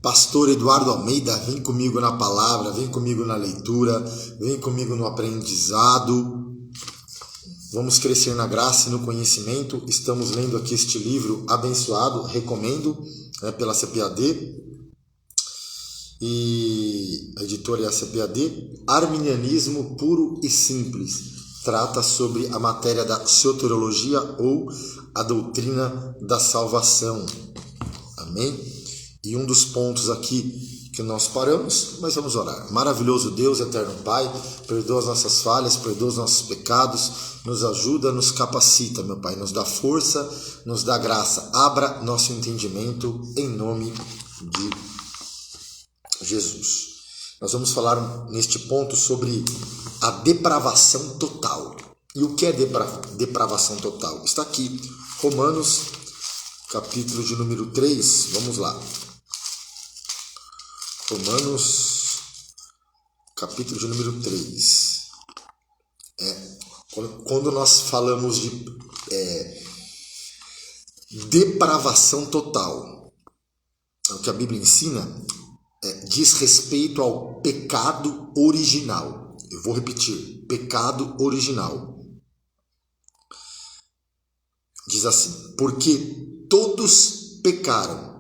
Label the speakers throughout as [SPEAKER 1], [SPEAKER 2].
[SPEAKER 1] Pastor Eduardo Almeida, vem comigo na palavra, vem comigo na leitura, vem comigo no aprendizado. Vamos crescer na graça e no conhecimento. Estamos lendo aqui este livro abençoado, recomendo, pela CPAD. E a editora é a CPAD. Arminianismo puro e simples. Trata sobre a matéria da soteriologia ou a doutrina da salvação. Amém? E um dos pontos aqui que nós paramos, mas vamos orar. Maravilhoso Deus, eterno Pai, perdoa as nossas falhas, perdoa os nossos pecados, nos ajuda, nos capacita, meu Pai, nos dá força, nos dá graça. Abra nosso entendimento em nome de Jesus. Nós vamos falar neste ponto sobre a depravação total. E o que é depravação total? Está aqui, Romanos, capítulo de número 3, vamos lá. Romanos, capítulo de número 3. Quando nós falamos de depravação total, o que a Bíblia ensina diz respeito ao pecado original. Eu vou repetir, pecado original. Diz assim: porque todos pecaram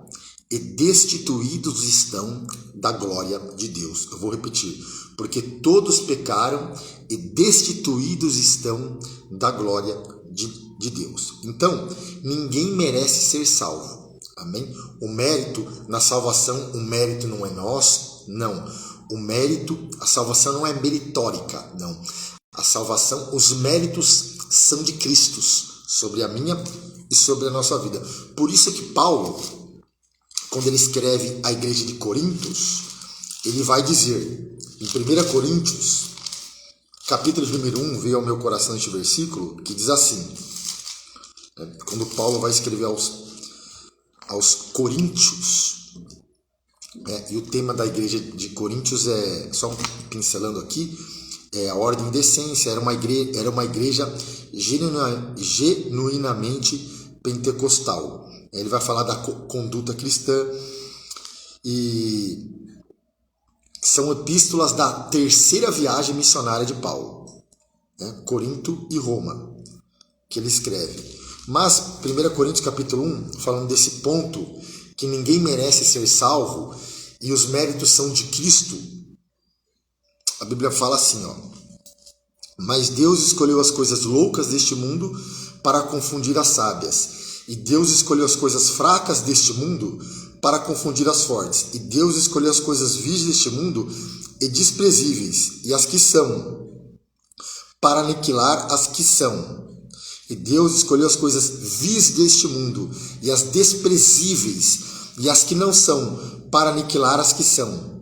[SPEAKER 1] e destituídos estão da glória de Deus. Eu vou repetir. Porque todos pecaram e destituídos estão da glória de Deus. Então, ninguém merece ser salvo. Amém? O mérito na salvação, o mérito não é nosso, não. O mérito, a salvação não é meritórica, não. A salvação, os méritos são de Cristo, sobre a minha e sobre a nossa vida. Por isso que Paulo, quando ele escreve à igreja de Coríntios, ele vai dizer, em 1 Coríntios, capítulo número 1, veio ao meu coração este versículo, que diz assim, quando Paulo vai escrever aos Coríntios, e o tema da igreja de Coríntios é, só pincelando aqui, a ordem de essência, era uma igreja genuinamente pentecostal. Ele vai falar da conduta cristã e são epístolas da terceira viagem missionária de Paulo, Corinto e Roma, que ele escreve. Mas 1 Coríntios capítulo 1, falando desse ponto, que ninguém merece ser salvo e os méritos são de Cristo, a Bíblia fala assim, mas Deus escolheu as coisas loucas deste mundo para confundir as sábias. E Deus escolheu as coisas fracas deste mundo para confundir as fortes. E Deus escolheu as coisas vis deste mundo e desprezíveis, e as que são, para aniquilar as que são. E Deus escolheu as coisas vis deste mundo e as desprezíveis, e as que não são, para aniquilar as que são,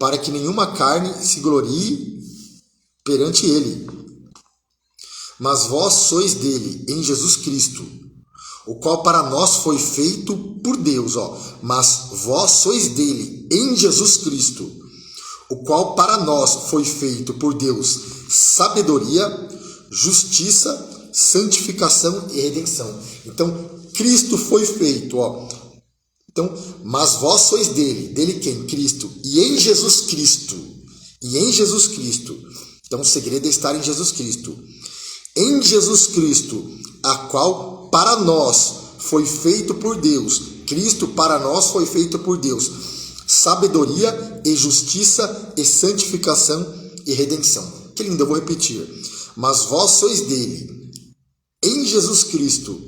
[SPEAKER 1] para que nenhuma carne se glorie perante ele. Mas vós sois dele, em Jesus Cristo, o qual para nós foi feito por Deus, mas vós sois dele, em Jesus Cristo, o qual para nós foi feito por Deus sabedoria, justiça, santificação e redenção. Então, Cristo foi feito, Então, mas vós sois dele. Dele quem? Cristo. E em Jesus Cristo. Então, o segredo é estar em Jesus Cristo. Em Jesus Cristo, a qual para nós foi feito por Deus. Cristo para nós foi feito por Deus. Sabedoria e justiça e santificação e redenção. Que lindo, eu vou repetir. Mas vós sois dele, em Jesus Cristo,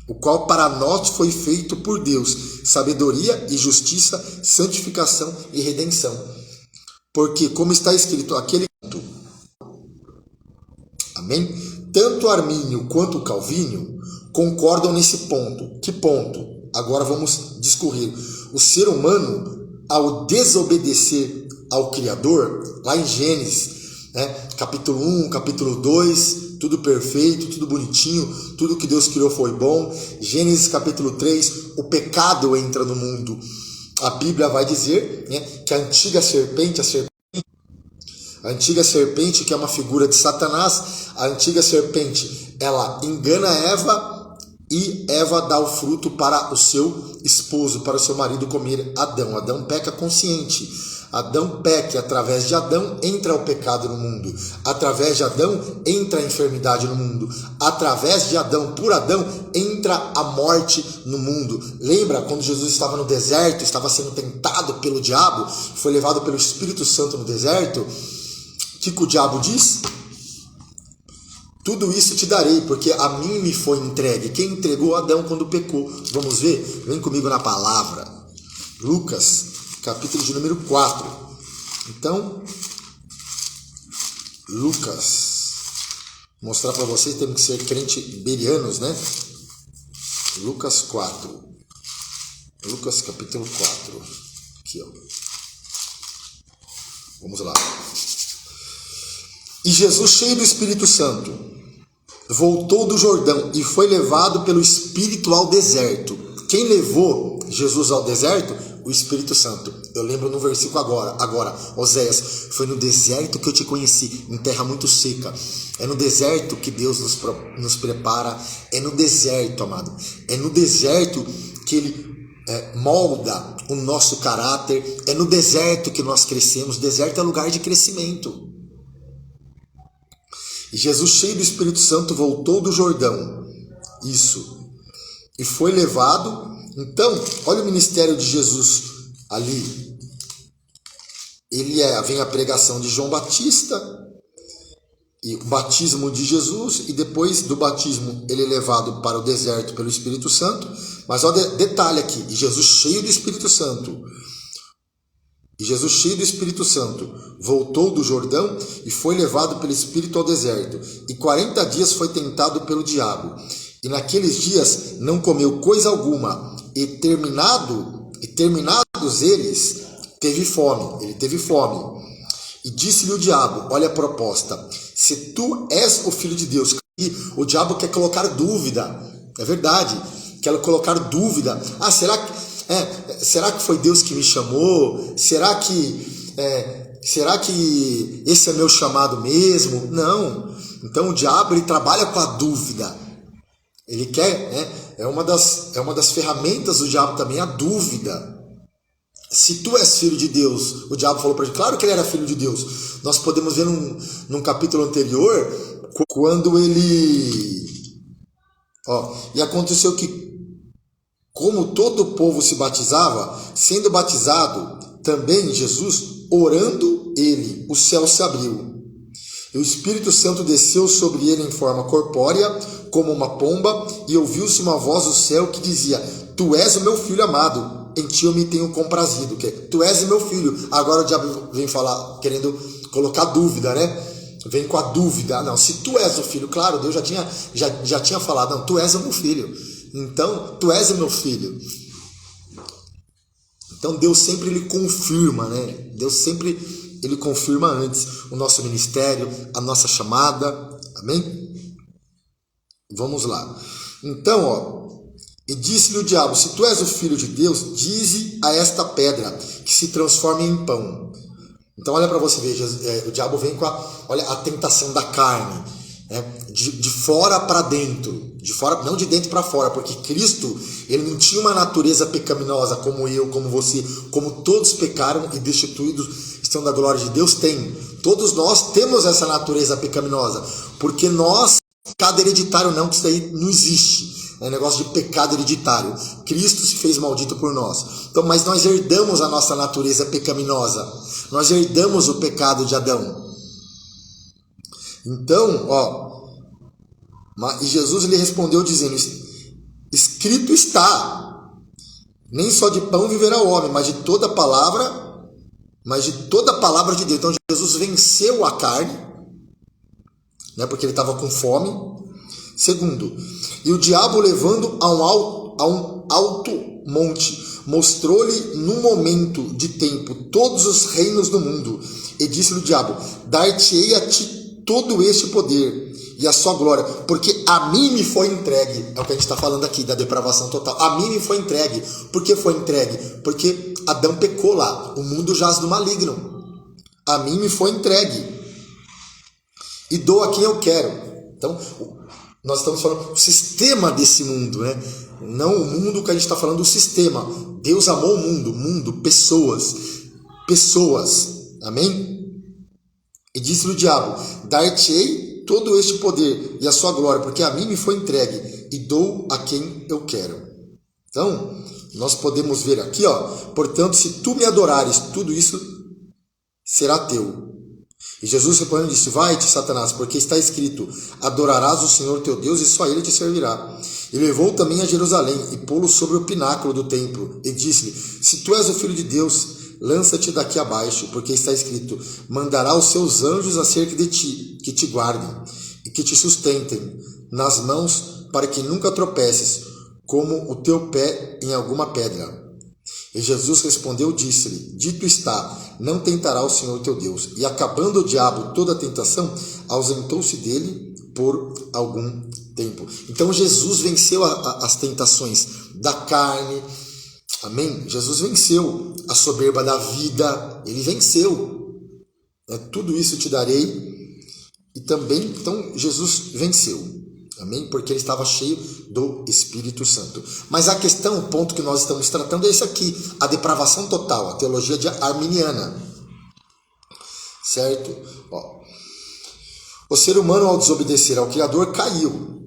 [SPEAKER 1] o qual para nós foi feito por Deus. Sabedoria e justiça, santificação e redenção. Porque, como está escrito, aquele ponto. Amém? Tanto Armínio quanto Calvínio concordam nesse ponto. Que ponto? Agora vamos discorrer. O ser humano, ao desobedecer ao Criador, lá em Gênesis, capítulo 1, capítulo 2, tudo perfeito, tudo bonitinho, tudo que Deus criou foi bom. Gênesis capítulo 3, o pecado entra no mundo. A Bíblia vai dizer que a antiga serpente, que é uma figura de Satanás, a antiga serpente, ela engana Eva e Eva dá o fruto para o seu esposo, para o seu marido comer. Adão peca consciente. Adão peca, através de Adão entra o pecado no mundo. Através de Adão entra a enfermidade no mundo. Através de Adão, por Adão, entra a morte no mundo. Lembra quando Jesus estava no deserto, estava sendo tentado pelo diabo, foi levado pelo Espírito Santo no deserto? O que o diabo diz? Tudo isso te darei, porque a mim me foi entregue. Quem entregou? Adão quando pecou. Vamos ver? Vem comigo na palavra. Lucas, capítulo de número 4. Então, Lucas. Vou mostrar para vocês, temos que ser crente berianos, né? Lucas 4. Lucas capítulo 4. Aqui, ó. Vamos lá. E Jesus, cheio do Espírito Santo, voltou do Jordão e foi levado pelo Espírito ao deserto. Quem levou Jesus ao deserto? O Espírito Santo. Eu lembro no versículo agora, Oséias, foi no deserto que eu te conheci, em terra muito seca. É no deserto que Deus nos prepara. É no deserto, amado. É no deserto que Ele molda o nosso caráter. É no deserto que nós crescemos. Deserto é lugar de crescimento. E Jesus, cheio do Espírito Santo, voltou do Jordão. Isso. E foi levado. Então, olha o ministério de Jesus ali. Vem a pregação de João Batista, e o batismo de Jesus, e depois do batismo ele é levado para o deserto pelo Espírito Santo. Mas olha detalhe aqui, e Jesus cheio do Espírito Santo. E Jesus, cheio do Espírito Santo, voltou do Jordão e foi levado pelo Espírito ao deserto. E 40 dias foi tentado pelo diabo. E naqueles dias não comeu coisa alguma. E terminados eles, teve fome. Ele teve fome. E disse-lhe o diabo, olha a proposta: se tu és o Filho de Deus. E o diabo quer colocar dúvida. É verdade. Quer colocar dúvida. Será que foi Deus que me chamou? Será que esse é meu chamado mesmo? Não. Então o diabo ele trabalha com a dúvida. Ele quer, é uma das ferramentas do diabo também, a dúvida. Se tu és filho de Deus, o diabo falou para ele, claro que ele era filho de Deus. Nós podemos ver num capítulo anterior, quando ele... e aconteceu que, como todo o povo se batizava, sendo batizado também Jesus, orando ele, o céu se abriu. E o Espírito Santo desceu sobre ele em forma corpórea, como uma pomba, e ouviu-se uma voz do céu que dizia: Tu és o meu filho amado, em ti eu me tenho comprazido. Tu és o meu filho. Agora o diabo vem falar, querendo colocar dúvida, né? Vem com a dúvida. Não, se tu és o filho, claro, Deus já tinha falado, não, tu és o meu filho. Então, tu és o meu filho. Então, Deus sempre ele confirma, né? Deus sempre ele confirma antes o nosso ministério, a nossa chamada. Amém? Vamos lá. Então, e disse-lhe o diabo: se tu és o filho de Deus, dize a esta pedra que se transforme em pão. Então, olha para você ver, o diabo vem com a tentação da carne, de fora para dentro. De fora, não de dentro para fora, porque Cristo ele não tinha uma natureza pecaminosa como eu, como você, como todos pecaram e destituídos estão da glória de Deus. Todos nós temos essa natureza pecaminosa, porque pecado hereditário não, que isso aí não existe, é negócio de pecado hereditário. Cristo se fez maldito por nós. Então, mas nós herdamos a nossa natureza pecaminosa, nós herdamos o pecado de Adão. Então, e Jesus lhe respondeu dizendo: escrito está, nem só de pão viverá o homem, mas de toda palavra de Deus. Então Jesus venceu a carne, né, porque ele estava com fome. Segundo, e o diabo levando a um alto monte, mostrou-lhe num momento de tempo todos os reinos do mundo, e disse-lhe o diabo: dar-te-ei a ti todo este poder e a sua glória, porque a mim me foi entregue. É o que a gente está falando aqui, da depravação total. A mim me foi entregue. Por que foi entregue? Porque Adão pecou lá, o mundo jaz do maligno. A mim me foi entregue, e dou a quem eu quero. Então, Nós estamos falando do sistema desse mundo, né? Não o mundo que a gente está falando, o sistema. Deus amou o mundo, pessoas. Amém? E disse-lhe o diabo: dar-te-ei todo este poder e a sua glória, porque a mim me foi entregue, e dou a quem eu quero. Então, nós podemos ver aqui, portanto, se tu me adorares, tudo isso será teu. E Jesus respondeu e disse: vai-te, Satanás, porque está escrito: adorarás o Senhor teu Deus e só ele te servirá. E levou também a Jerusalém e pô-lo sobre o pináculo do templo e disse-lhe: se tu és o Filho de Deus, lança-te daqui abaixo, porque está escrito: mandará os seus anjos acerca de ti, que te guardem e que te sustentem nas mãos, para que nunca tropeces como o teu pé em alguma pedra. E Jesus respondeu e disse-lhe: dito está, não tentará o Senhor teu Deus. E acabando o diabo toda a tentação, ausentou-se dele por algum tempo. Então Jesus venceu as tentações da carne. Amém? Jesus venceu a soberba da vida. Ele venceu. Tudo isso te darei. E também, então, Jesus venceu. Amém? Porque ele estava cheio do Espírito Santo. Mas a questão, o ponto que nós estamos tratando é esse aqui: a depravação total, a teologia arminiana. Certo? O ser humano, ao desobedecer ao Criador, caiu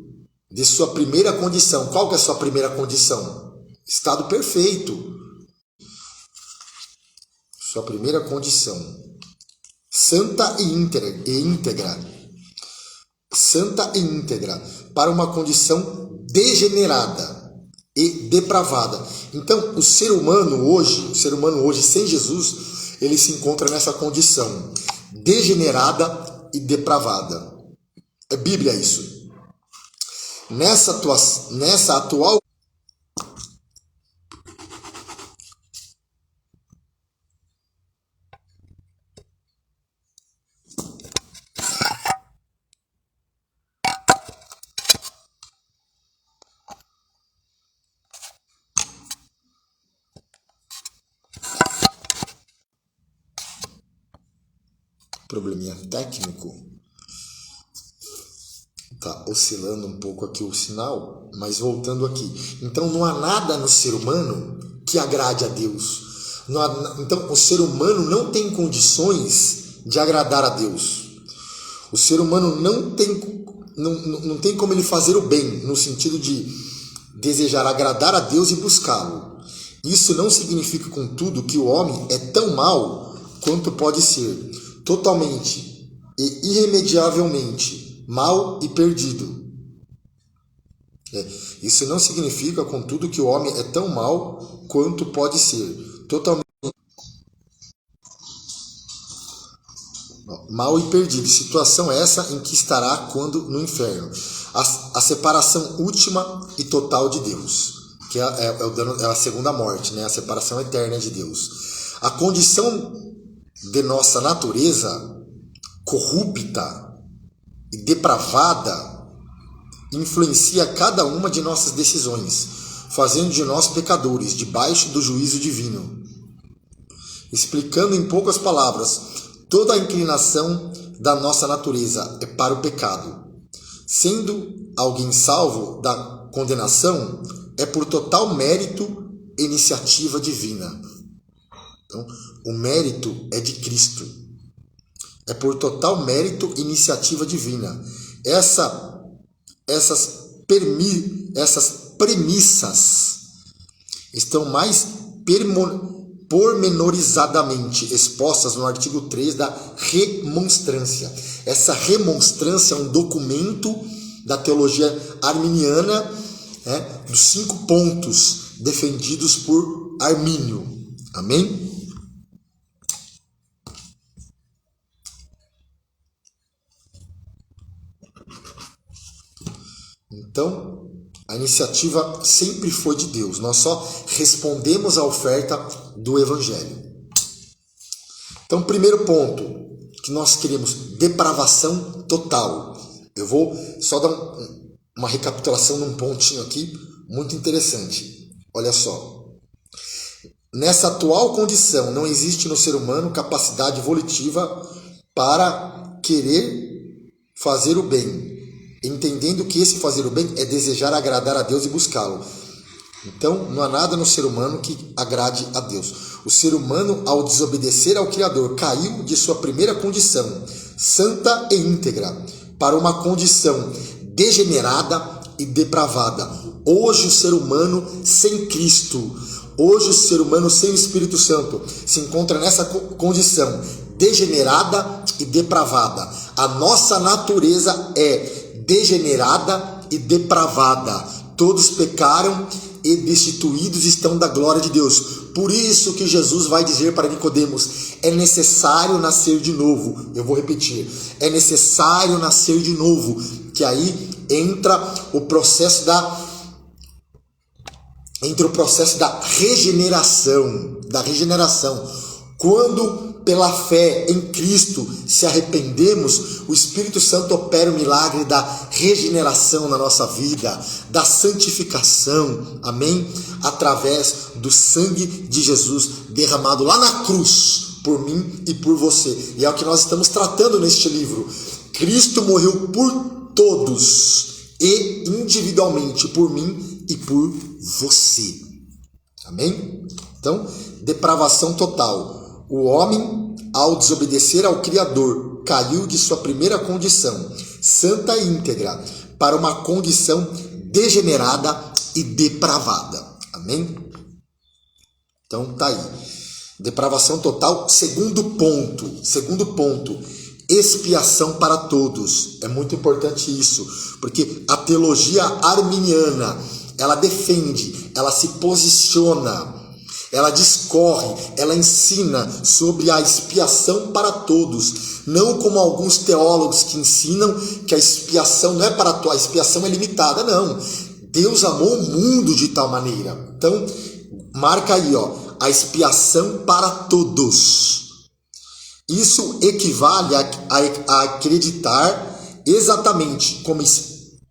[SPEAKER 1] de sua primeira condição. Qual que é a sua primeira condição? Estado perfeito. Sua primeira condição: santa e íntegra. Santa e íntegra, para uma condição degenerada e depravada. Então, o ser humano hoje sem Jesus, ele se encontra nessa condição degenerada e depravada. É Bíblia isso. Nessa atual probleminha técnico, tá oscilando um pouco aqui o sinal, mas voltando aqui. Então não há nada no ser humano que agrade a Deus. Então o ser humano não tem condições de agradar a Deus. O ser humano não tem como ele fazer o bem, no sentido de desejar agradar a Deus e buscá-lo. Isso não significa, contudo, que o homem é tão mau quanto pode ser, totalmente e irremediavelmente mal e perdido. Isso não significa, contudo, que o homem é tão mal quanto pode ser, totalmente mal e perdido. Situação essa em que estará quando no inferno. A separação última e total de Deus, que é a segunda morte, né? A separação eterna de Deus. A condição de nossa natureza corrupta e depravada influencia cada uma de nossas decisões, fazendo de nós pecadores, debaixo do juízo divino. Explicando em poucas palavras, toda a inclinação da nossa natureza é para o pecado. Sendo alguém salvo da condenação, é por total mérito e iniciativa divina. Então, o mérito é de Cristo. É por total mérito e iniciativa divina. Essas premissas estão mais pormenorizadamente expostas no artigo 3 da remonstrância. Essa remonstrância é um documento da teologia arminiana, dos 5 pontos defendidos por Armínio. Amém? Então, a iniciativa sempre foi de Deus. Nós só respondemos à oferta do Evangelho. Então, primeiro ponto que nós queremos: depravação total. Eu vou só dar uma recapitulação num pontinho aqui, muito interessante. Olha só. Nessa atual condição, não existe no ser humano capacidade volitiva para querer fazer o bem. entendendo que esse fazer o bem é desejar agradar a Deus e buscá-lo. Então, não há nada no ser humano que agrade a Deus. O ser humano, ao desobedecer ao Criador, caiu de sua primeira condição, santa e íntegra, para uma condição degenerada e depravada. Hoje o ser humano sem Cristo, hoje o ser humano sem o Espírito Santo se encontra nessa condição degenerada e depravada. A nossa natureza é degenerada e depravada. Todos pecaram e destituídos estão da glória de Deus. Por isso que Jesus vai dizer para Nicodemos: é necessário nascer de novo. Eu vou repetir: é necessário nascer de novo. Que aí entra o processo da regeneração, Quando pela fé em Cristo se arrependemos, o Espírito Santo opera o milagre da regeneração na nossa vida, da santificação, amém? Através do sangue de Jesus derramado lá na cruz, por mim e por você. E é o que nós estamos tratando neste livro. Cristo morreu por todos e individualmente por mim e por você. Amém? Então, depravação total. O homem, ao desobedecer ao Criador, caiu de sua primeira condição, santa e íntegra, para uma condição degenerada e depravada. Amém? Então, tá aí. Depravação total. Segundo ponto, expiação para todos. É muito importante isso, porque a teologia arminiana, ela defende, ela se posiciona, ela discorre, ela ensina sobre a expiação para todos, não como alguns teólogos que ensinam que a expiação não é para todos, a expiação é limitada, não. Deus amou o mundo de tal maneira. Então, marca aí, a expiação para todos. Isso equivale a acreditar exatamente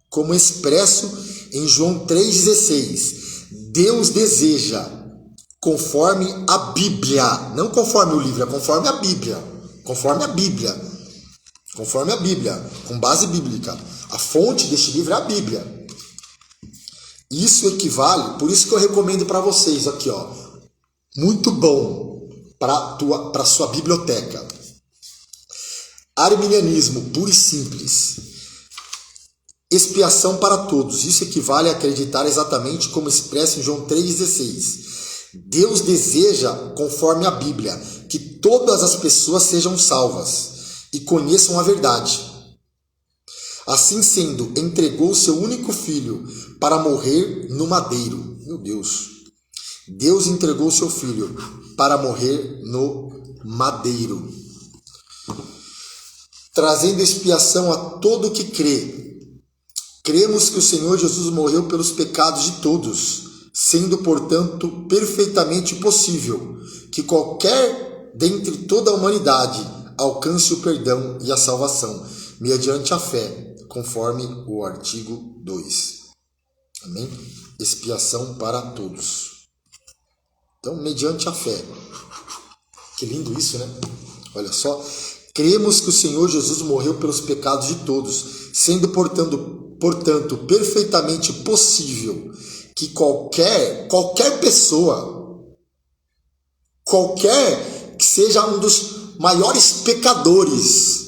[SPEAKER 1] como expresso em João 3,16. Deus deseja, conforme a Bíblia, não conforme o livro, é conforme a Bíblia, com base bíblica. A fonte deste livro é a Bíblia. Isso equivale, por isso que eu recomendo para vocês aqui, muito bom para sua biblioteca. Arminianismo puro e simples. Expiação para todos. Isso equivale a acreditar exatamente como expresso em João 3,16. Deus deseja, conforme a Bíblia, que todas as pessoas sejam salvas e conheçam a verdade. Assim sendo, entregou seu único filho para morrer no madeiro. Meu Deus! Deus entregou seu filho para morrer no madeiro, trazendo expiação a todo o que crê. Cremos que o Senhor Jesus morreu pelos pecados de todos, sendo, portanto, perfeitamente possível que qualquer dentre toda a humanidade alcance o perdão e a salvação, mediante a fé, conforme o artigo 2. Amém? Expiação para todos. Então, mediante a fé. Que lindo isso, né? Olha só. Cremos que o Senhor Jesus morreu pelos pecados de todos, sendo, portanto, perfeitamente possível que qualquer pessoa, qualquer que seja um dos maiores pecadores,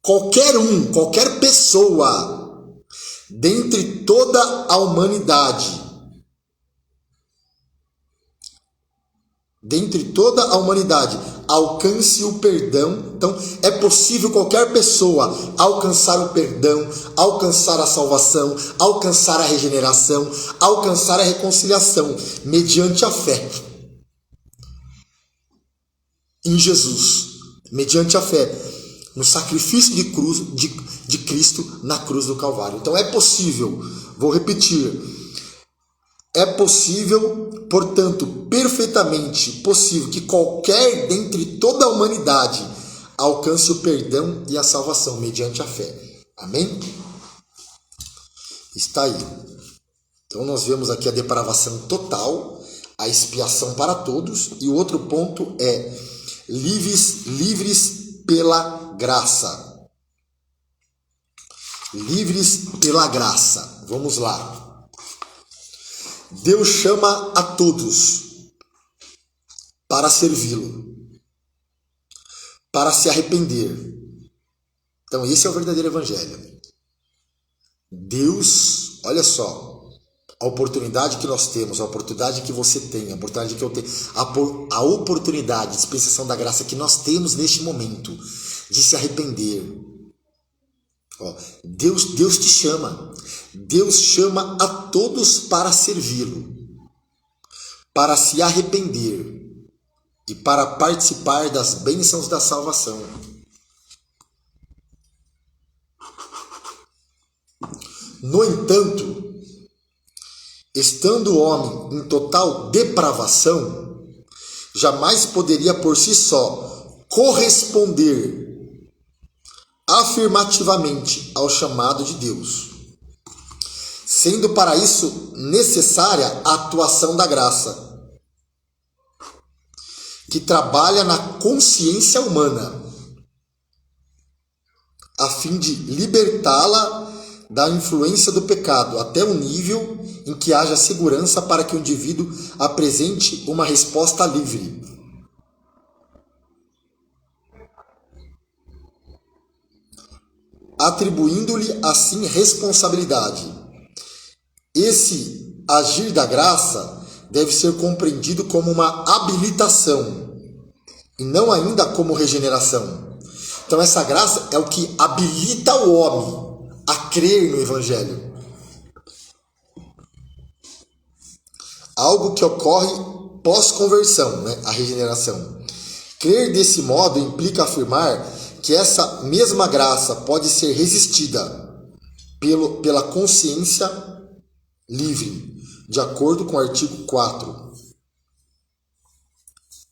[SPEAKER 1] qualquer pessoa, dentre toda a humanidade, alcance o perdão. Então, é possível qualquer pessoa alcançar o perdão, alcançar a salvação, alcançar a regeneração, alcançar a reconciliação, mediante a fé em Jesus, mediante a fé no sacrifício de Cristo na cruz do Calvário. Então, é possível, vou repetir, é possível, portanto, perfeitamente possível que qualquer dentre toda a humanidade alcance o perdão e a salvação mediante a fé. Amém? Está aí. Então nós vemos aqui a depravação total, a expiação para todos, e o outro ponto é livres pela graça. Livres pela graça. Vamos lá. Deus chama a todos para servi-lo, para se arrepender. Então, esse é o verdadeiro evangelho. Deus, olha só, a oportunidade que nós temos, a oportunidade que você tem, a oportunidade que eu tenho, a oportunidade, a dispensação da graça que nós temos neste momento de se arrepender. Ó, Deus te chama. Deus chama a todos para servi-lo, para se arrepender e para participar das bênçãos da salvação. No entanto, estando o homem em total depravação, jamais poderia por si só corresponder afirmativamente ao chamado de Deus, sendo para isso necessária a atuação da graça, que trabalha na consciência humana, a fim de libertá-la da influência do pecado, até o nível em que haja segurança para que o indivíduo apresente uma resposta livre. Atribuindo-lhe assim responsabilidade. Esse agir da graça deve ser compreendido como uma habilitação e não ainda como regeneração. Então essa graça é o que habilita o homem a crer no Evangelho. Algo que ocorre pós-conversão, né? A regeneração. Crer desse modo implica afirmar que essa mesma graça pode ser resistida pela consciência livre, de acordo com o artigo 4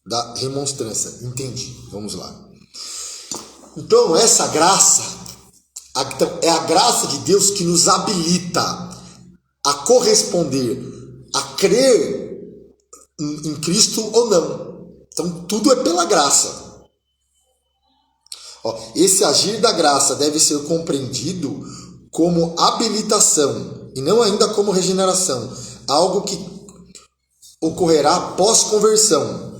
[SPEAKER 1] da remonstrância. Entendi. Vamos lá. Então, essa graça é a graça de Deus que nos habilita a corresponder, a crer em Cristo ou não. Então, tudo é pela graça. Esse agir da graça deve ser compreendido como habilitação e não ainda como regeneração, algo que ocorrerá pós-conversão.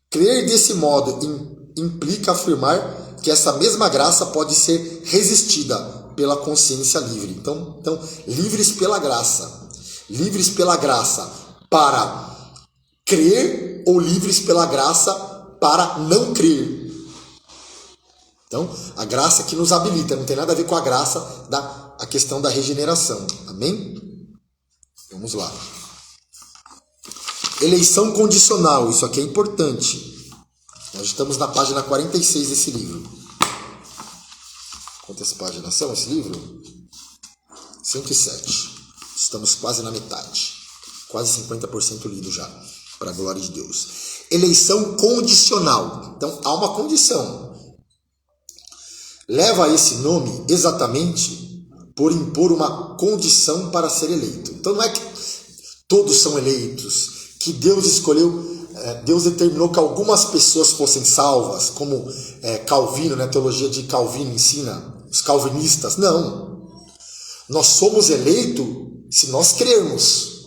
[SPEAKER 1] Crer desse modo implica afirmar que essa mesma graça pode ser resistida pela consciência livre. Então, livres pela graça. Livres pela graça para crer ou livres pela graça para não crer. Então, a graça que nos habilita, não tem nada a ver com a graça a questão da regeneração. Amém? Vamos lá. Eleição condicional, isso aqui é importante. Nós estamos na página 46 desse livro. Quantas páginas são esse livro? 107. Estamos quase na metade. Quase 50% lido já, para a glória de Deus. Eleição condicional. Então, há uma condição. Leva esse nome exatamente por impor uma condição para ser eleito. Então não é que todos são eleitos, que Deus escolheu, Deus determinou que algumas pessoas fossem salvas, como Calvino, né, a teologia de Calvino ensina, os calvinistas. Não. Nós somos eleitos se nós crermos.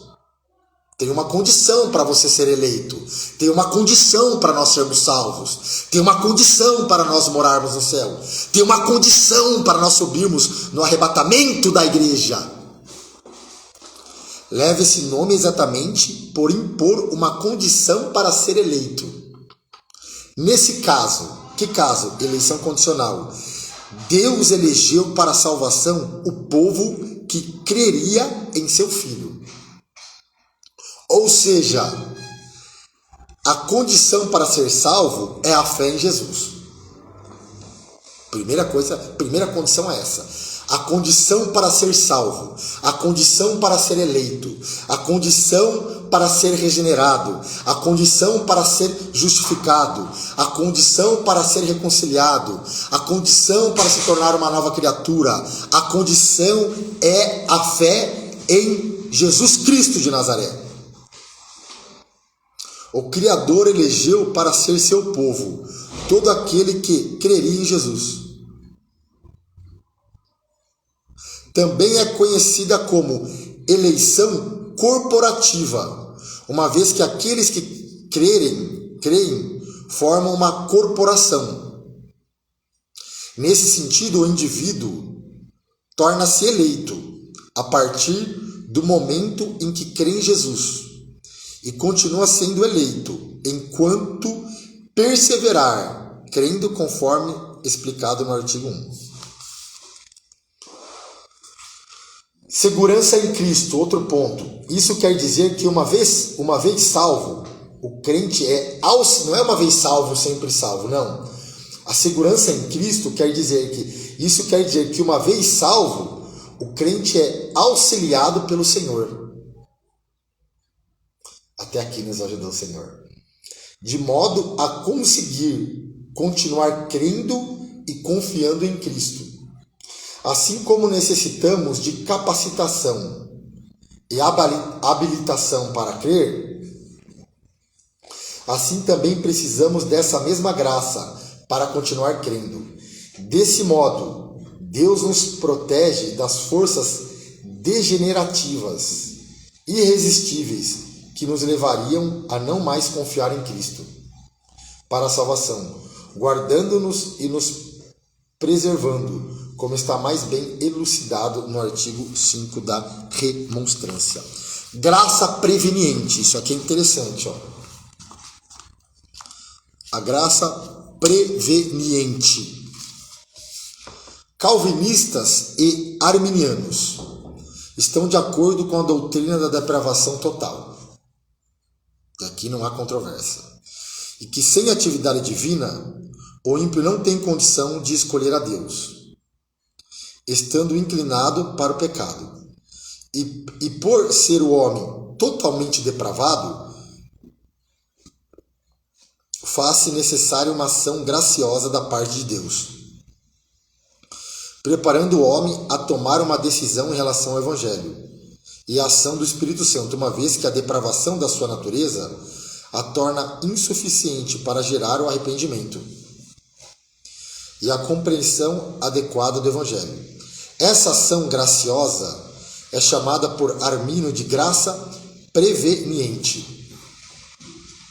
[SPEAKER 1] Tem uma condição para você ser eleito. Tem uma condição para nós sermos salvos. Tem uma condição para nós morarmos no céu. Tem uma condição para nós subirmos no arrebatamento da igreja. Leva esse nome exatamente por impor uma condição para ser eleito. Nesse caso, que caso? Eleição condicional. Deus elegeu para a salvação o povo que creria em seu Filho. Ou seja, a condição para ser salvo é a fé em Jesus. Primeira condição é essa. A condição para ser salvo, a condição para ser eleito, a condição para ser regenerado, a condição para ser justificado, a condição para ser reconciliado, a condição para se tornar uma nova criatura. A condição é a fé em Jesus Cristo de Nazaré. O Criador elegeu para ser seu povo todo aquele que creria em Jesus. também é conhecida como eleição corporativa, uma vez que aqueles que creem formam uma corporação. Nesse sentido, o indivíduo torna-se eleito a partir do momento em que crê em Jesus e continua sendo eleito enquanto perseverar, crendo conforme explicado no artigo 1. Segurança em Cristo, outro ponto. Isso quer dizer que uma vez salvo, o crente não é uma vez salvo, sempre salvo, não. A segurança em Cristo quer dizer que uma vez salvo, o crente é auxiliado pelo Senhor. Até aqui nos ajudou o Senhor. De modo a conseguir continuar crendo e confiando em Cristo. Assim como necessitamos de capacitação e habilitação para crer, assim também precisamos dessa mesma graça para continuar crendo. Desse modo, Deus nos protege das forças degenerativas, irresistíveis, que nos levariam a não mais confiar em Cristo para a salvação, guardando-nos e nos preservando, como está mais bem elucidado no artigo 5 da remonstrância. Graça preveniente, isso aqui é interessante, ó. A graça preveniente. Calvinistas e arminianos estão de acordo com a doutrina da depravação total. Aqui não há controvérsia. E que sem atividade divina, o ímpio não tem condição de escolher a Deus, estando inclinado para o pecado. E por ser o homem totalmente depravado, faz-se necessária uma ação graciosa da parte de Deus, preparando o homem a tomar uma decisão em relação ao Evangelho e a ação do Espírito Santo, uma vez que a depravação da sua natureza a torna insuficiente para gerar o arrependimento e a compreensão adequada do Evangelho. Essa ação graciosa é chamada por Arminio de graça preveniente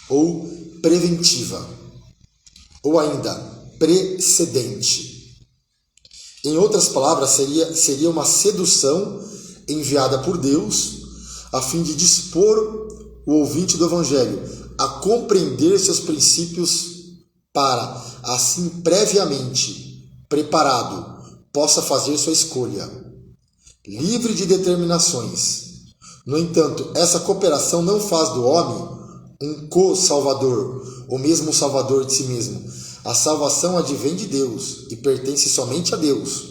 [SPEAKER 1] ou preventiva, ou ainda precedente. Em outras palavras, seria uma sedução enviada por Deus a fim de dispor o ouvinte do Evangelho a compreender seus princípios para, assim previamente preparado, possa fazer sua escolha, livre de determinações. No entanto, essa cooperação não faz do homem um co-salvador, ou mesmo um salvador de si mesmo. A salvação advém de Deus e pertence somente a Deus.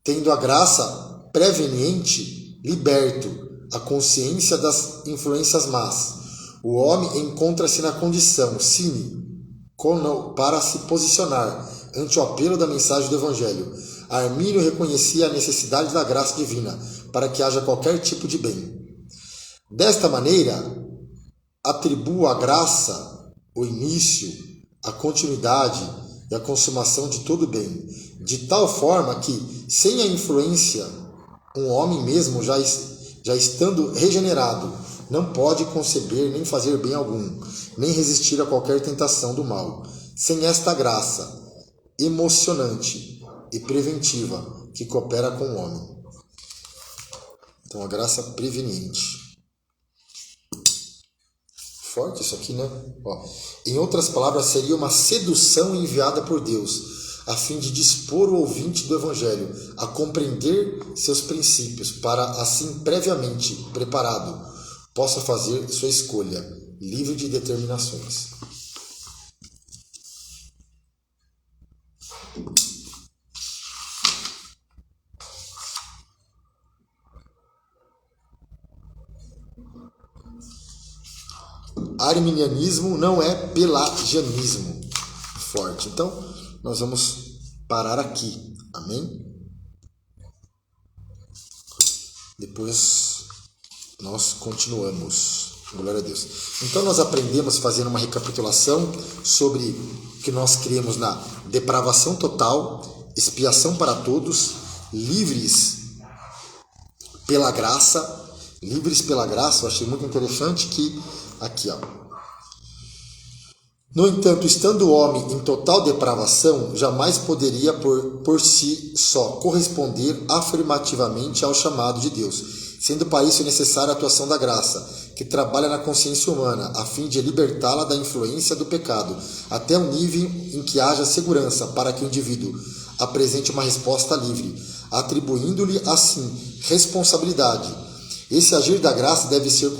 [SPEAKER 1] Tendo a graça preveniente liberto a consciência das influências más, o homem encontra-se na condição, sim, para se posicionar ante o apelo da mensagem do Evangelho. Armínio reconhecia a necessidade da graça divina para que haja qualquer tipo de bem. Desta maneira, atribua à graça o início, a continuidade e a consumação de todo bem, de tal forma que, sem a influência, um homem mesmo, já estando regenerado, não pode conceber nem fazer bem algum, nem resistir a qualquer tentação do mal. Sem esta graça emocionante e preventiva que coopera com o homem. Então, a graça preveniente. Forte isso aqui, né? Ó, em outras palavras, seria uma sedução enviada por Deus, a fim de dispor o ouvinte do Evangelho a compreender seus princípios, para, assim, previamente preparado, possa fazer sua escolha, livre de determinações. Arminianismo não é pelagianismo. Forte. Então, nós vamos parar aqui. Amém? Depois nós continuamos. Glória a Deus. Então, nós aprendemos, fazendo uma recapitulação, sobre que nós cremos na depravação total, expiação para todos, livres pela graça, livres pela graça. Eu achei muito interessante que, aqui ó, no entanto, estando o homem em total depravação, jamais poderia por si só corresponder afirmativamente ao chamado de Deus, sendo para isso necessária a atuação da graça, que trabalha na consciência humana, a fim de libertá-la da influência do pecado, até um nível em que haja segurança para que o indivíduo apresente uma resposta livre, atribuindo-lhe, assim, responsabilidade. Esse agir da graça deve ser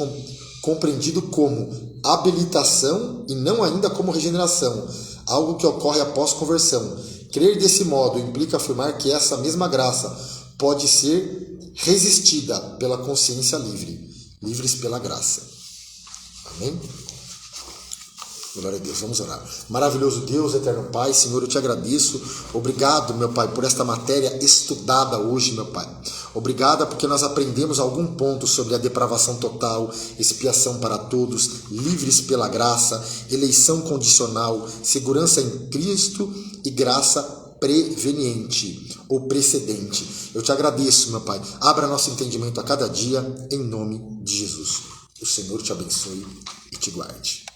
[SPEAKER 1] compreendido como habilitação e não ainda como regeneração, algo que ocorre após conversão. Crer desse modo implica afirmar que essa mesma graça pode ser resistida pela consciência livre, livres pela graça. Amém? Glória a Deus, vamos orar. Maravilhoso Deus, eterno Pai, Senhor, eu te agradeço. Obrigado, meu Pai, por esta matéria estudada hoje, meu Pai. Obrigada porque nós aprendemos algum ponto sobre a depravação total, expiação para todos, livres pela graça, eleição condicional, segurança em Cristo e graça preveniente ou precedente. Eu te agradeço, meu Pai. Abra nosso entendimento a cada dia, em nome de Jesus. O Senhor te abençoe e te guarde.